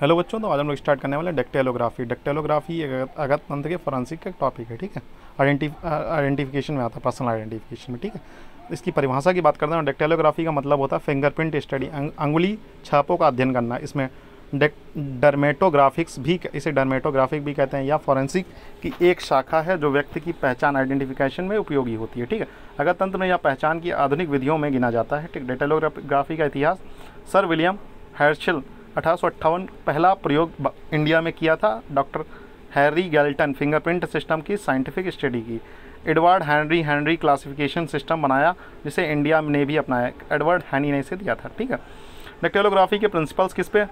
Hello बच्चों, तो आज हम लोग स्टार्ट करने वाले हैं डेक्टेलोग्राफी। डेक्टेलोग्राफी अगत तंत्र के फॉरेंसिक का टॉपिक है, ठीक है। आइडेंटिफिकेशन में आता है, पर्सनल आइडेंटिफिकेशन में, ठीक है। इसकी परिभाषा की बात करते हैं। डेक्टेलोग्राफी का मतलब होता है फिंगरप्रिंट स्टडी, अंगुली छापों का अध्ययन करना। इसमें डर्मेटोग्राफिक्स भी, इसे डर्मेटोग्राफिक भी कहते हैं, या फॉरेंसिक की एक शाखा है जो व्यक्ति की पहचान आइडेंटिफिकेशन में उपयोगी होती है, ठीक है। अगत तंत्र में यह पहचान की आधुनिक विधियों में गिना जाता है, ठीक। डेक्टेलोग्राफी का इतिहास, सर विलियम हर्शल 1858 पहला प्रयोग इंडिया में किया था। Doctor Harry Galton fingerprint system की साइंटिफिक स्टडी की। एडवर्ड हैनरी क्लासिफिकेशन सिस्टम बनाया, जिसे इंडिया ने भी अपनाया। एडवर्ड हैनी ने इसे दिया था, ठीक है। डेक्टेलोग्राफी के प्रिंसिपल्स किस पे?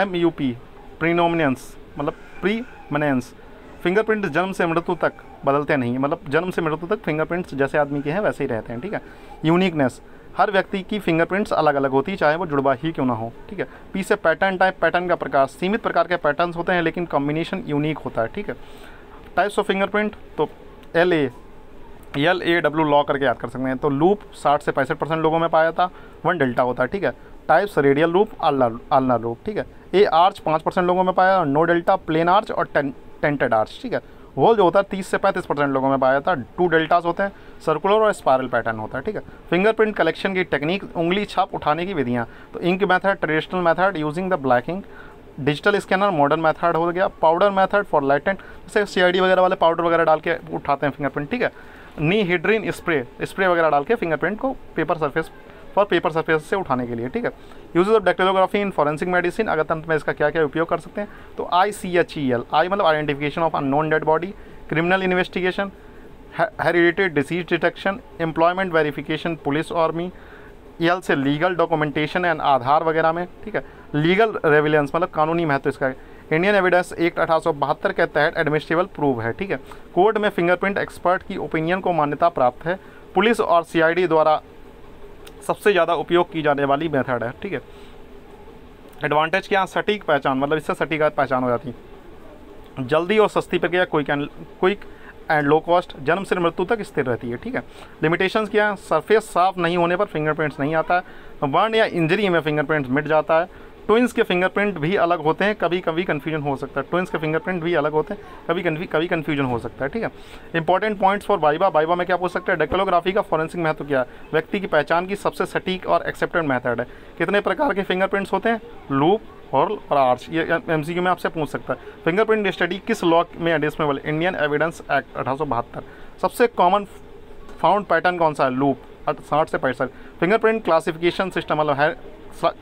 MUP, प्रीनोमिनेंस मतलब प्रीमनेंस। फिंगरप्रिंट जन्म से मृत्यु तक बदलते नहीं, मतलब जन्म से मृत्यु तक फिंगरप्रिंट्स जैसे आदमी के हैं वैसे ही रहते हैं, ठीक है। यूनिकनेस, हर व्यक्ति की फिंगरप्रिंट्स अलग अलग होती है, चाहे वो जुड़वा ही क्यों ना हो, ठीक है। पी से पैटर्न टाइप, पैटर्न का प्रकार, सीमित प्रकार के पैटर्न्स होते हैं लेकिन कॉम्बिनेशन यूनिक होता है, ठीक है। टाइप्स ऑफ फिंगरप्रिंट, तो LAW लॉ करके याद कर सकते हैं। तो लूप 60 से 65% लोगों में पाया था, 1 डेल्टा होता है, ठीक है। टाइप्स रेडियल लूप, आल्नर लूप, ठीक है। ए आर्च 5% लोगों में पाया, नो डेल्टा, प्लेन आर्च और टेंटेड आर्च, ठीक है। होल जो होता है 30 से 35% लोगों में पाया था, 2 डेल्टास होते हैं, सर्कुलर और स्पायरल पैटर्न होता है, ठीक है। फिंगरप्रिंट कलेक्शन की टेक्निक, उंगली छाप उठाने की विधियाँ, तो ink method, traditional method using the blacking, digital scanner modern method हो गया, पाउडर मेथड फॉर लाइटेंट, जैसे CID वगैरह वाले पाउडर वगैरह डाल के उठाते हैं फिंगरप्रिंट, ठीक है। नीहिड्रिन स्प्रे वगैरह डाल के फिंगरप्रिंट को पेपर सरफेस से उठाने के लिए, ठीक है। Uses of dactylography in forensic medicine, अगर तंत्र में इसका क्या क्या उपयोग कर सकते हैं, तो ICHEL, आई मतलब identification of unknown dead body, criminal investigation, heredited disease detection, employment verification, police army, EL से लीगल डॉक्यूमेंटेशन एंड आधार वगैरह में, ठीक है। लीगल रेविलेंस मतलब कानूनी महत्व इसका, इंडियन एविडेंस एक्ट 1872 के तहत एडमिसिबल प्रूव है, ठीक है। कोर्ट में फिंगरप्रिंट एक्सपर्ट की ओपिनियन को मान्यता प्राप्त है। पुलिस और CID द्वारा सबसे ज़्यादा उपयोग की जाने वाली मेथड है, ठीक है। एडवांटेज क्या? सटीक पहचान, मतलब इससे सटीक पहचान हो जाती है। जल्दी और सस्ती प्रक्रिया, क्विक एंड लो कॉस्ट, जन्म से मृत्यु तक स्थिर रहती है, ठीक है। लिमिटेशंस क्या है? सरफेस साफ नहीं होने पर फिंगरप्रिंट्स नहीं आता है, बर्न या इंजरी में फिंगरप्रिंट्स मिट जाता है। ट्विंस के फिंगरप्रिंट भी अलग होते हैं, कभी कभी कन्फ्यूजन हो सकता है। ट्विंस के फिंगरप्रिंट भी अलग होते हैं, कभी कन्फ्यूजन हो सकता है, ठीक है। इंपॉर्टेंट पॉइंट्स फॉर वाइवा में क्या पूछ सकते हैं? डेक्टेलोग्राफी का फॉरेंसिक महत्व क्या है? व्यक्ति की पहचान की सबसे सटीक और एक्सेप्टेड मेथड है। कितने प्रकार के फिंगरप्रिंट्स होते हैं? लूप, हॉर्ल और आर्च, ये MCQ में आपसे पूछ सकता है। फिंगरप्रिंट स्टडी किस लॉ में एडिशनल? Indian evidence act 1872। सबसे कॉमन फाउंड पैटर्न कौन सा है? लूप, 60 से 65। फिंगरप्रिंट क्लासिफिकेशन सिस्टम मतलब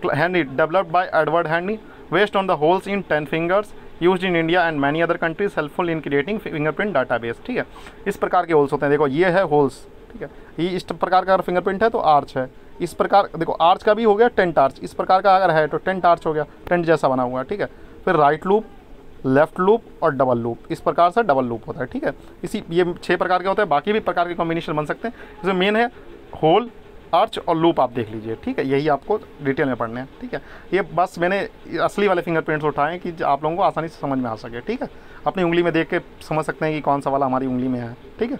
Handy, developed by Edward Handy, based on the holes in 10 fingers, used in India and many other countries, helpful in creating fingerprint database, ठीक है। इस प्रकार के होल्स होते हैं, देखो ये है होल्स, ठीक है। ये इस प्रकार का अगर फिंगरप्रिंट है तो आर्च है। इस प्रकार देखो आर्च का भी हो गया, टेंट आर्च, इस प्रकार का अगर है तो टेंट आर्च हो गया, टेंट जैसा बना हुआ है, ठीक है। फिर राइट लूप, लेफ्ट लूप और डबल लूप, इस प्रकार से डबल लूप होता है, ठीक है। ये 6 प्रकार के होते हैं, बाकी भी प्रकार के कॉम्बिनेशन बन सकते हैं। इसमें मेन है होल, आर्च और लूप, आप देख लीजिए, ठीक है। यही आपको डिटेल में पढ़ने हैं, ठीक है। ये बस मैंने असली वाले फिंगरप्रिंट्स उठाए हैं कि आप लोगों को आसानी से समझ में आ सके, ठीक है। अपनी उंगली में देख के समझ सकते हैं कि कौन सा वाला हमारी उंगली में है, ठीक है।